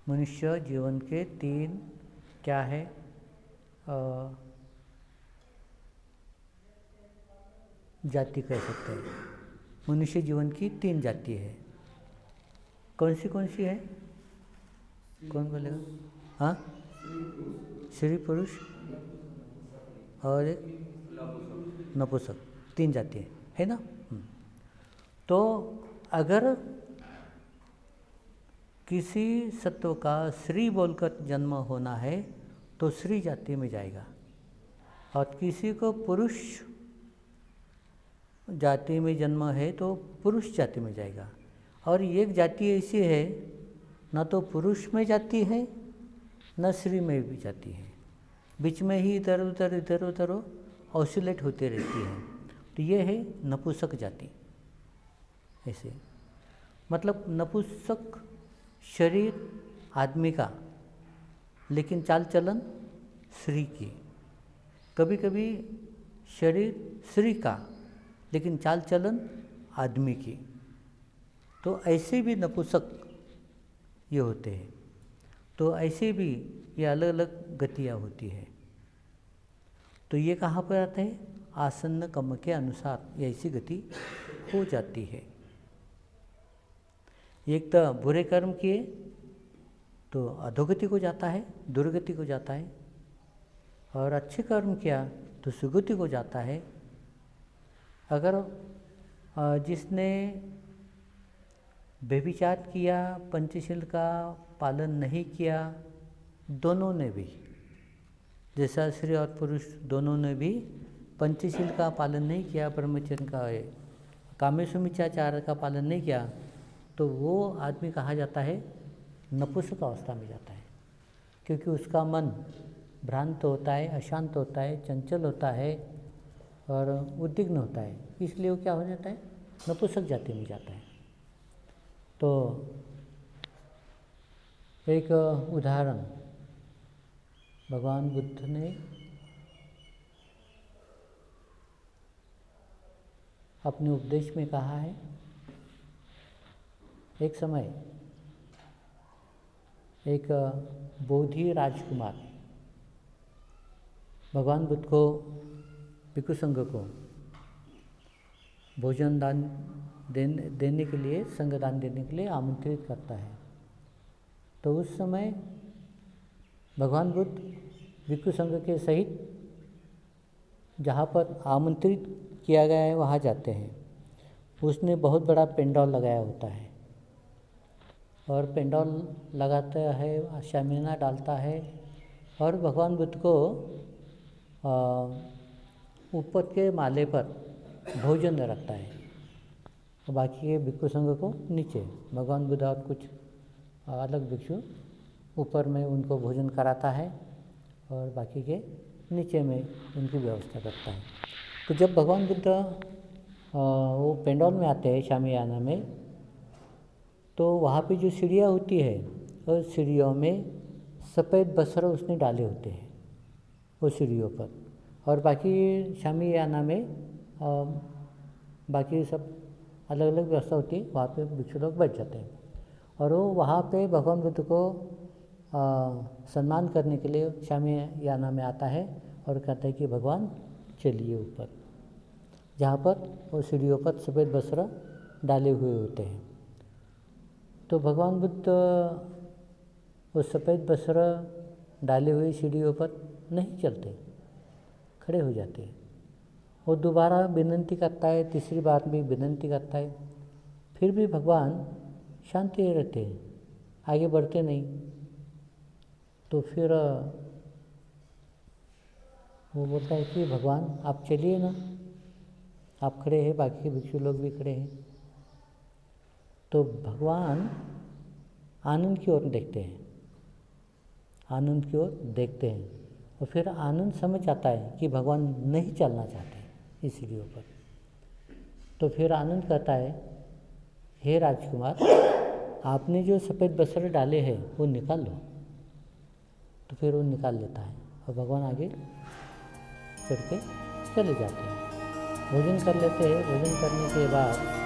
मनुष्य जीवन के 3 क्या है, जाति कह सकते हैं। मनुष्य जीवन की 3 जाति है। कौन सी है, कौन बोलेगा? हाँ, स्त्री पुरुष और एक नपुंसक, 3 जाति है ना। तो अगर किसी सत्व का स्त्री बोलकर जन्म होना है तो स्त्री जाति में जाएगा, और किसी को पुरुष जाति में जन्म है तो पुरुष जाति में जाएगा। और एक जाति ऐसी है, न तो पुरुष में जाती है न स्त्री में भी जाती है, बीच में ही इधर उधर ऑसिलेट होती रहती है। तो ये है नपुंसक जाति। ऐसे मतलब नपुंसक शरीर आदमी का, लेकिन चाल चलन स्त्री की। कभी कभी शरीर स्त्री का, लेकिन चाल चलन आदमी की। तो ऐसे भी नपुंसक ये होते हैं। तो ऐसे भी ये अलग अलग गतियाँ होती है। तो ये कहाँ पर आते हैं, आसन्न कर्म के अनुसार ये ऐसी गति हो जाती है। एक तो बुरे कर्म किए तो अधोगति को जाता है, दुर्गति को जाता है, और अच्छे कर्म किया तो सुगति को जाता है। अगर जिसने व्यभिचार किया, पंचशील का पालन नहीं किया, दोनों ने भी, जैसा स्त्री और पुरुष दोनों ने भी पंचशील का पालन नहीं किया, ब्रह्मचर्य का कामेषु मिथ्याचार का पालन नहीं किया, तो वो आदमी कहा जाता है नपुंसक अवस्था में जाता है। क्योंकि उसका मन भ्रांत होता है, अशांत होता है, चंचल होता है और उद्विग्न होता है, इसलिए वो क्या हो जाता है, नपुंसक जाति में जाता है। तो एक उदाहरण भगवान बुद्ध ने अपने उपदेश में कहा है। एक समय एक बोधि राजकुमार भगवान बुद्ध को, भिक्षु संघ को भोजन दान देने के लिए, संघ दान देने के लिए आमंत्रित करता है। तो उस समय भगवान बुद्ध भिक्षु संघ के सहित जहाँ पर आमंत्रित किया गया है वहाँ जाते हैं। उसने बहुत बड़ा पेंडॉल लगाया होता है और पेंडॉल लगाता है, शामियाना डालता है और भगवान बुद्ध को ऊपर के माले पर भोजन रखता है और बाकी के भिक्षु संघ को नीचे। भगवान बुद्ध और कुछ अलग भिक्षु ऊपर में उनको भोजन कराता है और बाकी के नीचे में उनकी व्यवस्था करता है। तो जब भगवान बुद्ध वो पेंडॉल में आते हैं शामियाना में, तो वहाँ पे जो सीढ़ियाँ होती है उस सीढ़ियों में सफ़ेद वस्त्र उसने डाले होते हैं वो सीढ़ियों पर, और बाकी शामियाना में बाकी सब अलग अलग व्यवस्था होती है। वहाँ पे भिक्षु लोग बैठ जाते हैं और वो वहाँ पे भगवान बुद्ध को सम्मान करने के लिए शामियाना में आता है और कहता है कि भगवान चलिए ऊपर, जहाँ पर वो सीढ़ियों पर सफ़ेद वस्त्र डाले हुए होते हैं। तो भगवान बुद्ध वो सफ़ेद वस्त्र डाले हुए सीढ़ियों पर नहीं चलते, खड़े हो जाते हैं। वो दोबारा विनती करता है, तीसरी बार भी विनती करता है, फिर भी भगवान शांति रहते हैं, आगे बढ़ते नहीं। तो फिर वो बोलता है कि भगवान आप चलिए ना, आप खड़े हैं, बाकी भिक्षु लोग भी खड़े हैं। तो भगवान आनंद की ओर देखते हैं, आनंद की ओर देखते हैं और फिर आनंद समझ आता है कि भगवान नहीं चलना चाहते इस सीढ़ियों पर। तो फिर आनंद कहता है, हे राजकुमार, आपने जो सफ़ेद वस्त्र डाले हैं वो निकाल लो। तो फिर वो निकाल लेता है और भगवान आगे चढ़ के चले जाते हैं, भोजन कर लेते हैं। भोजन करने के बाद